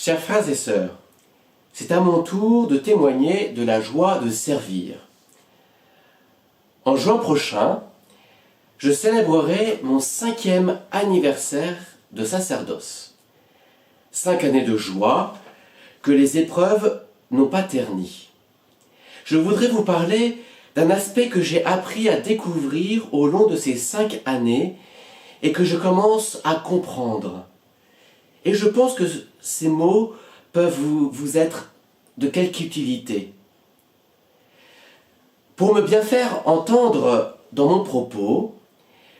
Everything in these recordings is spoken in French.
Chers frères et sœurs, c'est à mon tour de témoigner de la joie de servir. En juin prochain, je célébrerai mon 5e anniversaire de sacerdoce. 5 années de joie que les épreuves n'ont pas terni. Je voudrais vous parler d'un aspect que j'ai appris à découvrir au long de ces 5 années et que je commence à comprendre. Et je pense que ces mots peuvent vous être de quelque utilité. Pour me bien faire entendre dans mon propos,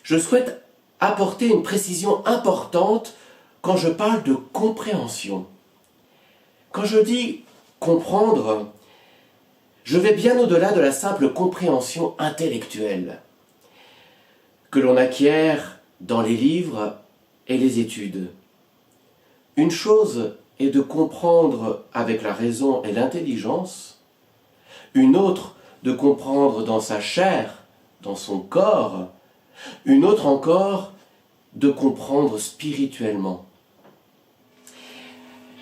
je souhaite apporter une précision importante quand je parle de compréhension. Quand je dis comprendre, je vais bien au-delà de la simple compréhension intellectuelle que l'on acquiert dans les livres et les études. Une chose est de comprendre avec la raison et l'intelligence, une autre de comprendre dans sa chair, dans son corps, une autre encore de comprendre spirituellement.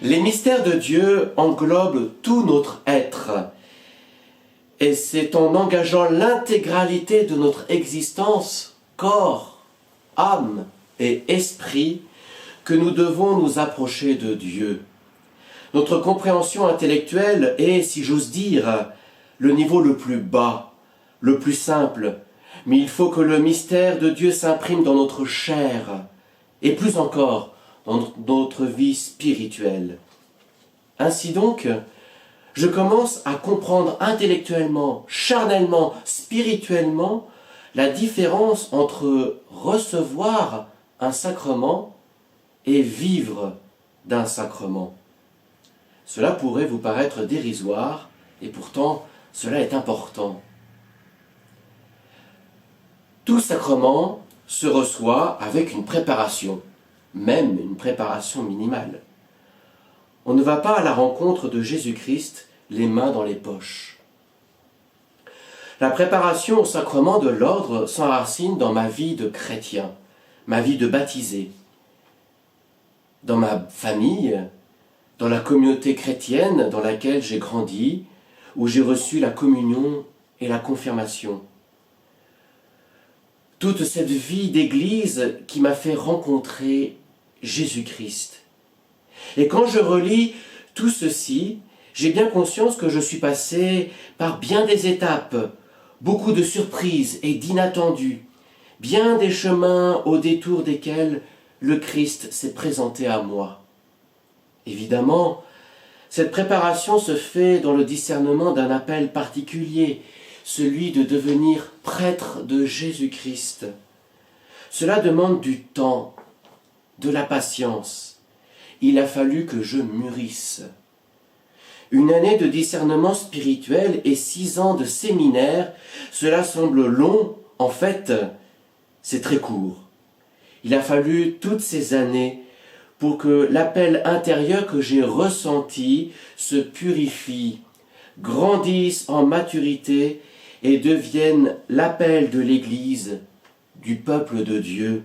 Les mystères de Dieu englobent tout notre être, et c'est en engageant l'intégralité de notre existence, corps, âme et esprit, que nous devons nous approcher de Dieu. Notre compréhension intellectuelle est, si j'ose dire, le niveau le plus bas, le plus simple, mais il faut que le mystère de Dieu s'imprime dans notre chair, et plus encore, dans notre vie spirituelle. Ainsi donc, je commence à comprendre intellectuellement, charnellement, spirituellement, la différence entre recevoir un sacrement et vivre d'un sacrement. Cela pourrait vous paraître dérisoire, et pourtant, cela est important. Tout sacrement se reçoit avec une préparation, même une préparation minimale. On ne va pas à la rencontre de Jésus-Christ les mains dans les poches. La préparation au sacrement de l'ordre s'enracine dans ma vie de chrétien, ma vie de baptisé, dans ma famille, dans la communauté chrétienne dans laquelle j'ai grandi, où j'ai reçu la communion et la confirmation. Toute cette vie d'église qui m'a fait rencontrer Jésus-Christ. Et quand je relis tout ceci, j'ai bien conscience que je suis passé par bien des étapes, beaucoup de surprises et d'inattendus, bien des chemins au détour desquels le Christ s'est présenté à moi. Évidemment, cette préparation se fait dans le discernement d'un appel particulier, celui de devenir prêtre de Jésus-Christ. Cela demande du temps, de la patience. Il a fallu que je mûrisse. Une année de discernement spirituel et 6 ans de séminaire, cela semble long, en fait, c'est très court. Il a fallu toutes ces années pour que l'appel intérieur que j'ai ressenti se purifie, grandisse en maturité et devienne l'appel de l'Église, du peuple de Dieu.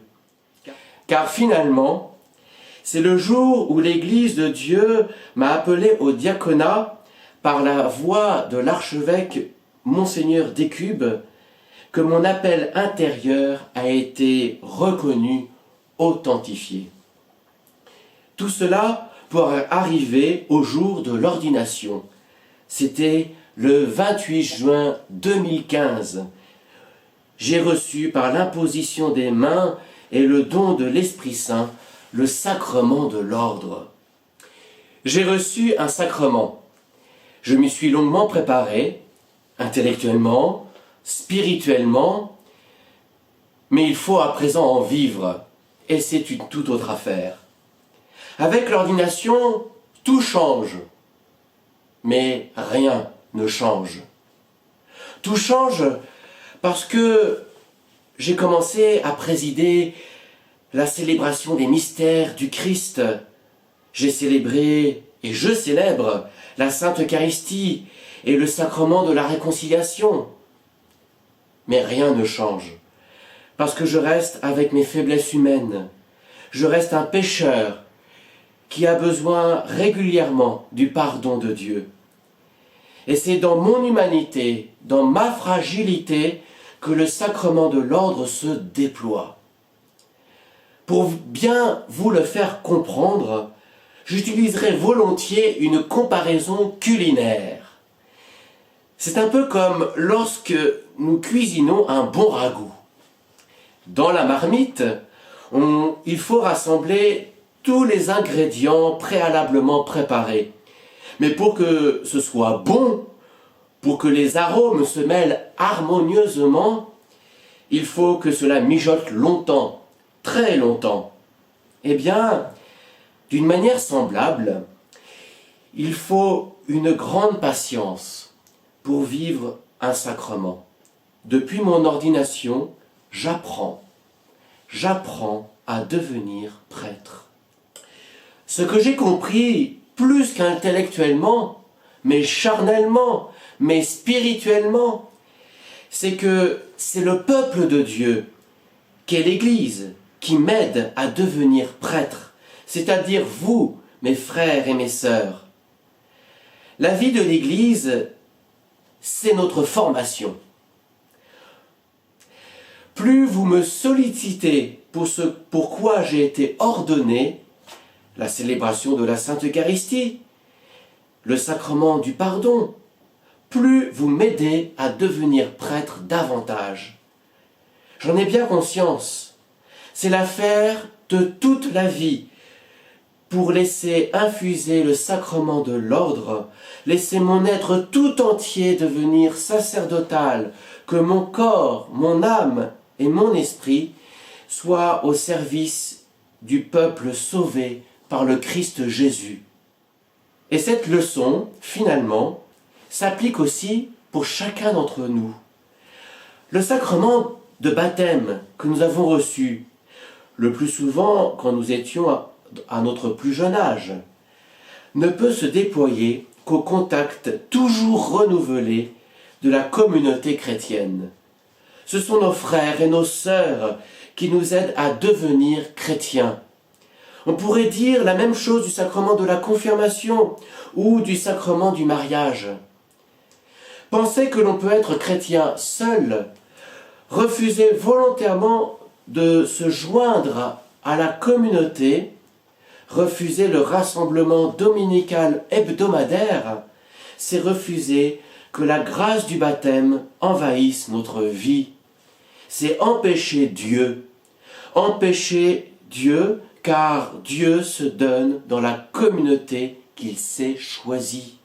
Car finalement, c'est le jour où l'Église de Dieu m'a appelé au diaconat par la voix de l'archevêque Monseigneur Décube que mon appel intérieur a été reconnu, authentifié. Tout cela pour arriver au jour de l'ordination. C'était le 28 juin 2015. J'ai reçu par l'imposition des mains et le don de l'Esprit Saint le sacrement de l'ordre. J'ai reçu un sacrement. Je m'y suis longuement préparé, intellectuellement, spirituellement, mais il faut à présent en vivre, et c'est une toute autre affaire. Avec l'ordination, tout change, mais rien ne change. Tout change parce que j'ai commencé à présider la célébration des mystères du Christ. J'ai célébré et je célèbre la Sainte Eucharistie et le sacrement de la réconciliation. Mais rien ne change, parce que je reste avec mes faiblesses humaines. Je reste un pécheur qui a besoin régulièrement du pardon de Dieu. Et c'est dans mon humanité, dans ma fragilité, que le sacrement de l'ordre se déploie. Pour bien vous le faire comprendre, j'utiliserai volontiers une comparaison culinaire. C'est un peu comme lorsque nous cuisinons un bon ragoût. Dans la marmite, il faut rassembler tous les ingrédients préalablement préparés. Mais pour que ce soit bon, pour que les arômes se mêlent harmonieusement, il faut que cela mijote longtemps, très longtemps. Eh bien, d'une manière semblable, il faut une grande patience pour vivre un sacrement. Depuis mon ordination, j'apprends à devenir prêtre. Ce que j'ai compris, plus qu'intellectuellement, mais charnellement, mais spirituellement, c'est que c'est le peuple de Dieu, qu'est l'Église, qui m'aide à devenir prêtre, c'est-à-dire vous, mes frères et mes sœurs. La vie de l'Église, c'est notre formation. Plus vous me sollicitez pour ce pourquoi j'ai été ordonné, la célébration de la Sainte Eucharistie, le sacrement du pardon, plus vous m'aidez à devenir prêtre davantage. J'en ai bien conscience. C'est l'affaire de toute la vie pour laisser infuser le sacrement de l'ordre, laisser mon être tout entier devenir sacerdotal, que mon corps, mon âme et mon esprit soient au service du peuple sauvé par le Christ Jésus. Et cette leçon, finalement, s'applique aussi pour chacun d'entre nous. Le sacrement de baptême que nous avons reçu, le plus souvent quand nous étions à notre plus jeune âge, ne peut se déployer qu'au contact toujours renouvelé de la communauté chrétienne. Ce sont nos frères et nos sœurs qui nous aident à devenir chrétiens. On pourrait dire la même chose du sacrement de la confirmation ou du sacrement du mariage. Penser que l'on peut être chrétien seul, refuser volontairement de se joindre à la communauté, refuser le rassemblement dominical hebdomadaire, c'est refuser que la grâce du baptême envahisse notre vie. C'est empêcher Dieu car Dieu se donne dans la communauté qu'il s'est choisie.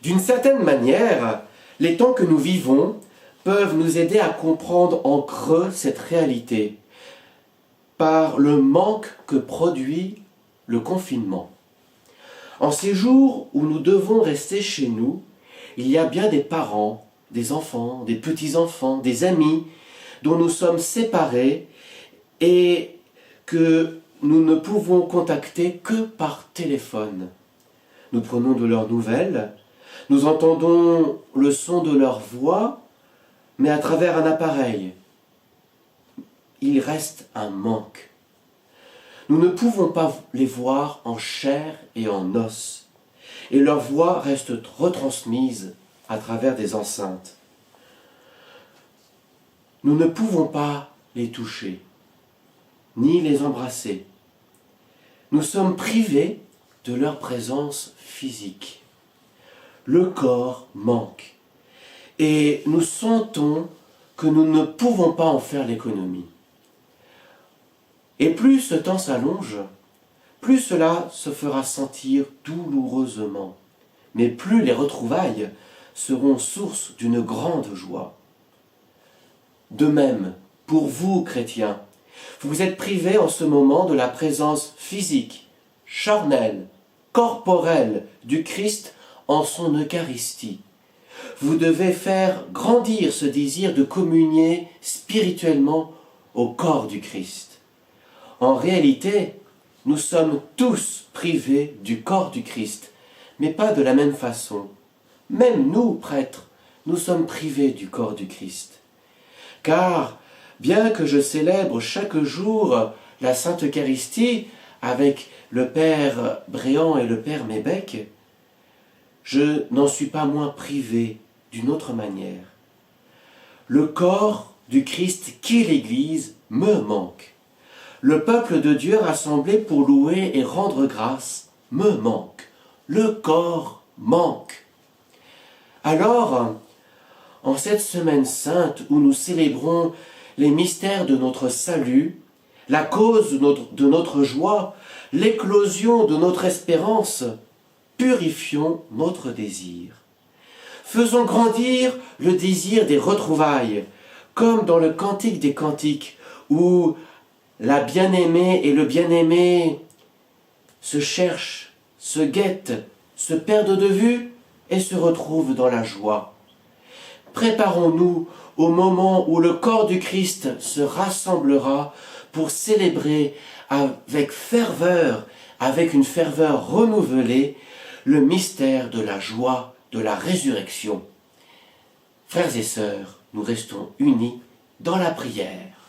D'une certaine manière, les temps que nous vivons peuvent nous aider à comprendre en creux cette réalité par le manque que produit le confinement. En ces jours où nous devons rester chez nous, il y a bien des parents, des enfants, des petits-enfants, des amis dont nous sommes séparés et que nous ne pouvons contacter que par téléphone. Nous prenons de leurs nouvelles, nous entendons le son de leur voix, mais à travers un appareil. Il reste un manque. Nous ne pouvons pas les voir en chair et en os, et leur voix reste retransmise à travers des enceintes. Nous ne pouvons pas les toucher, ni les embrasser. Nous sommes privés de leur présence physique. Le corps manque, et nous sentons que nous ne pouvons pas en faire l'économie. Et plus ce temps s'allonge, plus cela se fera sentir douloureusement, mais plus les retrouvailles seront source d'une grande joie. De même, pour vous, chrétiens, vous êtes privés en ce moment de la présence physique, charnelle, corporelle du Christ en son Eucharistie. Vous devez faire grandir ce désir de communier spirituellement au corps du Christ. En réalité, nous sommes tous privés du corps du Christ, mais pas de la même façon. Même nous, prêtres, nous sommes privés du corps du Christ. Car, bien que je célèbre chaque jour la Sainte Eucharistie avec le Père Bréant et le Père Mébec, je n'en suis pas moins privé d'une autre manière. Le corps du Christ qu'est l'Église me manque. Le peuple de Dieu rassemblé pour louer et rendre grâce me manque. Le corps manque. Alors, en cette semaine sainte où nous célébrons les mystères de notre salut, la cause de notre joie, l'éclosion de notre espérance, purifions notre désir. Faisons grandir le désir des retrouvailles, comme dans le Cantique des Cantiques, où la bien-aimée et le bien-aimé se cherchent, se guettent, se perdent de vue et se retrouvent dans la joie. Préparons-nous au moment où le corps du Christ se rassemblera pour célébrer avec ferveur, avec une ferveur renouvelée, le mystère de la joie de la résurrection. Frères et sœurs, nous restons unis dans la prière.